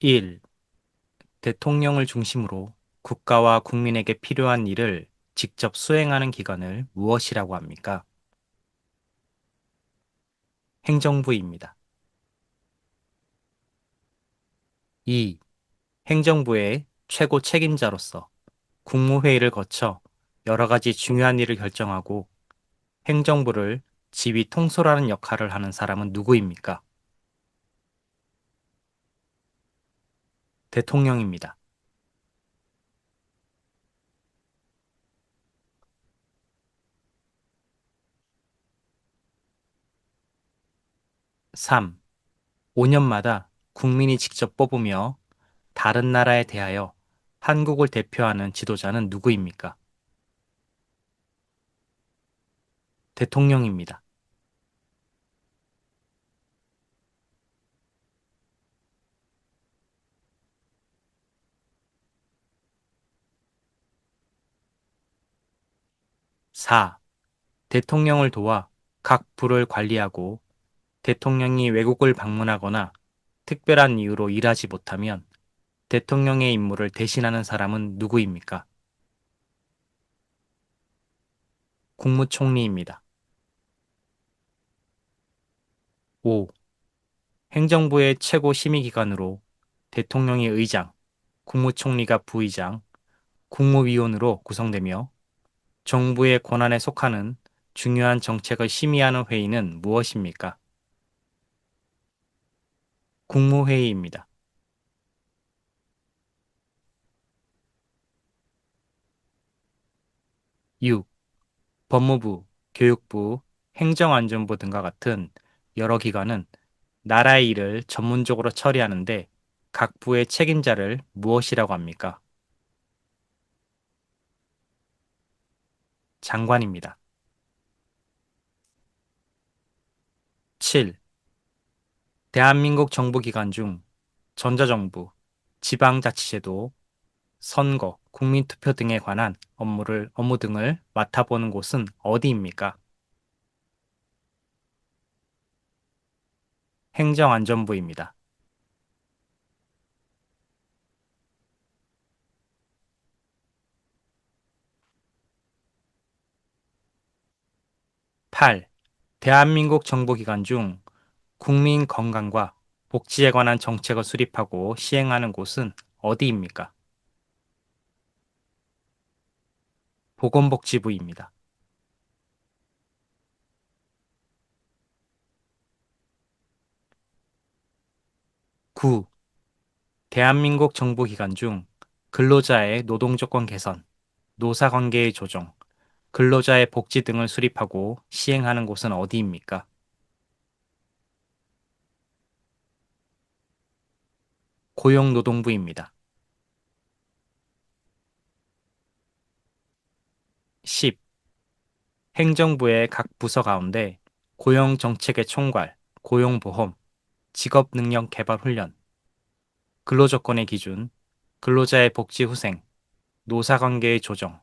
1. 대통령을 중심으로 국가와 국민에게 필요한 일을 직접 수행하는 기관을 무엇이라고 합니까? 행정부입니다. 2. 행정부의 최고 책임자로서 국무회의를 거쳐 여러 가지 중요한 일을 결정하고 행정부를 지휘 통솔하는 역할을 하는 사람은 누구입니까? 대통령입니다. 3. 5년마다 국민이 직접 뽑으며 다른 나라에 대하여 한국을 대표하는 지도자는 누구입니까? 대통령입니다. 4. 대통령을 도와 각 부를 관리하고 대통령이 외국을 방문하거나 특별한 이유로 일하지 못하면 대통령의 임무를 대신하는 사람은 누구입니까? 국무총리입니다. 5. 행정부의 최고 심의기관으로 대통령이 의장, 국무총리가 부의장, 국무위원으로 구성되며 정부의 권한에 속하는 중요한 정책을 심의하는 회의는 무엇입니까? 국무회의입니다. 6. 법무부, 교육부, 행정안전부 등과 같은 여러 기관은 나라의 일을 전문적으로 처리하는데 각 부의 책임자를 무엇이라고 합니까? 장관입니다. 7. 대한민국 정부기관 중 전자정부, 지방자치제도, 선거, 국민투표 등에 관한 업무 등을 맡아보는 곳은 어디입니까? 행정안전부입니다. 8. 대한민국 정부기관 중 국민 건강과 복지에 관한 정책을 수립하고 시행하는 곳은 어디입니까? 보건복지부입니다. 9. 대한민국 정부기관 중 근로자의 노동조건 개선, 노사관계의 조정, 근로자의 복지 등을 수립하고 시행하는 곳은 어디입니까? 고용노동부입니다. 10. 행정부의 각 부서 가운데 고용정책의 총괄, 고용보험, 직업능력개발훈련, 근로조건의 기준, 근로자의 복지 후생, 노사관계의 조정,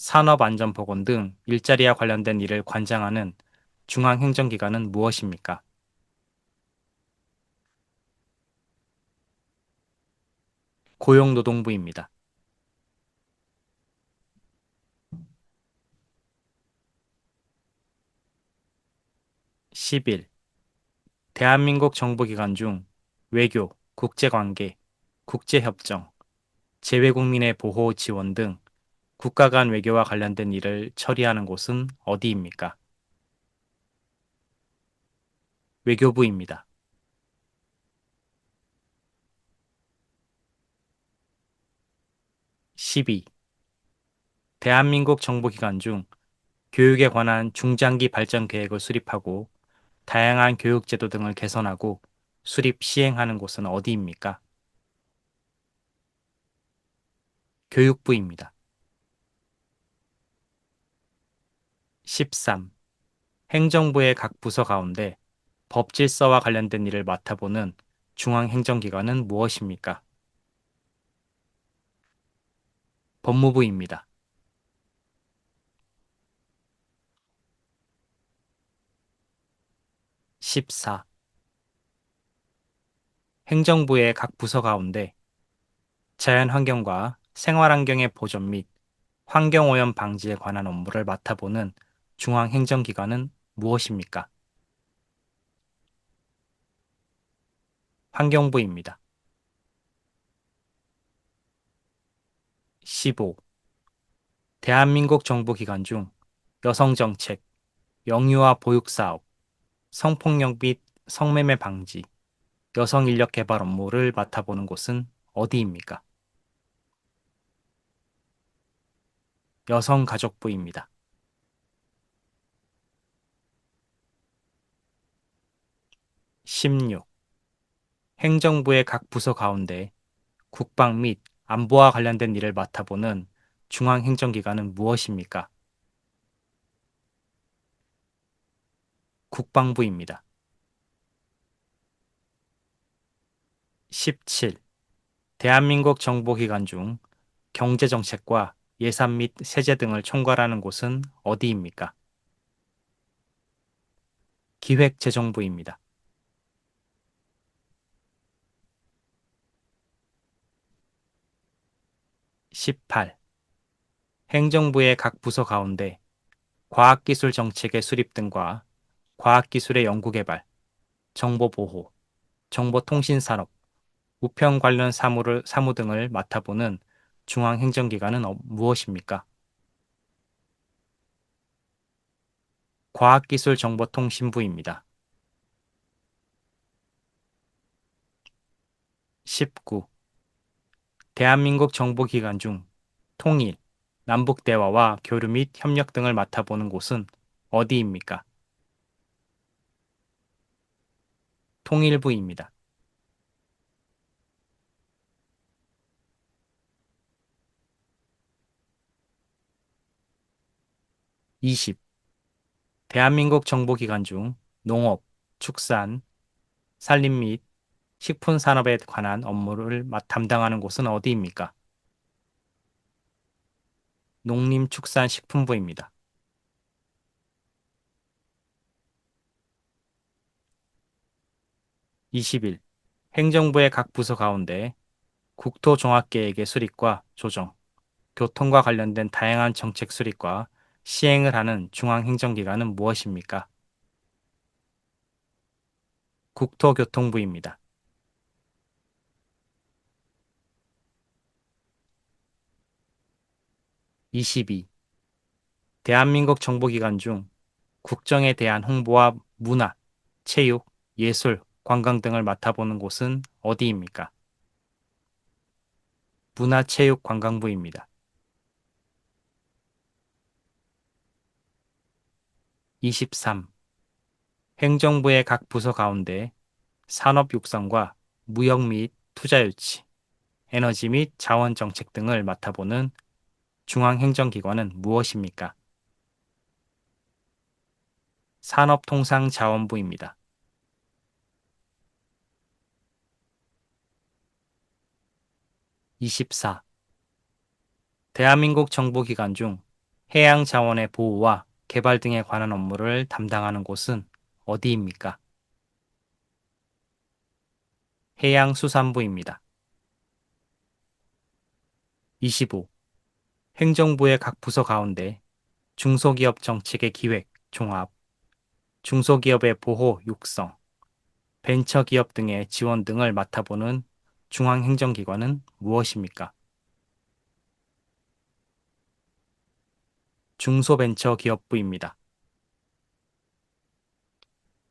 산업안전보건 등 일자리와 관련된 일을 관장하는 중앙행정기관은 무엇입니까? 고용노동부입니다. 11. 대한민국 정부기관 중 외교, 국제관계, 국제협정, 재외국민의 보호 지원 등 국가 간 외교와 관련된 일을 처리하는 곳은 어디입니까? 외교부입니다. 12. 대한민국 정부기관 중 교육에 관한 중장기 발전 계획을 수립하고 다양한 교육제도 등을 개선하고 수립 시행하는 곳은 어디입니까? 교육부입니다. 13. 행정부의 각 부서 가운데 법 질서와 관련된 일을 맡아보는 중앙행정기관은 무엇입니까? 법무부입니다. 14. 행정부의 각 부서 가운데 자연환경과 생활환경의 보존 및 환경오염 방지에 관한 업무를 맡아보는 중앙행정기관은 무엇입니까? 환경부입니다. 15. 대한민국 정부기관 중 여성정책, 영유아 보육사업, 성폭력 및 성매매 방지, 여성인력 개발 업무를 맡아보는 곳은 어디입니까? 여성가족부입니다. 16. 행정부의 각 부서 가운데 국방 및 안보와 관련된 일을 맡아보는 중앙행정기관은 무엇입니까? 국방부입니다. 17. 대한민국 정보기관 중 경제정책과 예산 및 세제 등을 총괄하는 곳은 어디입니까? 기획재정부입니다. 18. 행정부의 각 부서 가운데 과학기술 정책의 수립 등과 과학기술의 연구개발, 정보보호, 정보통신산업, 우편 관련 사무 등을 맡아보는 중앙행정기관은 무엇입니까? 과학기술정보통신부입니다. 19. 대한민국 정보기관 중 통일, 남북대화와 교류 및 협력 등을 맡아보는 곳은 어디입니까? 통일부입니다. 20. 대한민국 정보기관 중 농업, 축산, 산림 및 식품산업에 관한 업무를 담당하는 곳은 어디입니까? 농림축산식품부입니다. 21. 행정부의 각 부서 가운데 국토종합계획의 수립과 조정, 교통과 관련된 다양한 정책 수립과 시행을 하는 중앙행정기관은 무엇입니까? 국토교통부입니다. 22. 대한민국 정보기관 중 국정에 대한 홍보와 문화, 체육, 예술, 관광 등을 맡아보는 곳은 어디입니까? 문화체육관광부입니다. 23. 행정부의 각 부서 가운데 산업 육성과 무역 및 투자 유치, 에너지 및 자원 정책 등을 맡아보는 중앙행정기관은 무엇입니까? 산업통상자원부입니다. 24. 대한민국 정부기관 중 해양 자원의 보호와 개발 등에 관한 업무를 담당하는 곳은 어디입니까? 해양수산부입니다. 25. 행정부의 각 부서 가운데 중소기업 정책의 기획, 종합, 중소기업의 보호, 육성, 벤처기업 등의 지원 등을 맡아보는 중앙행정기관은 무엇입니까? 중소벤처기업부입니다.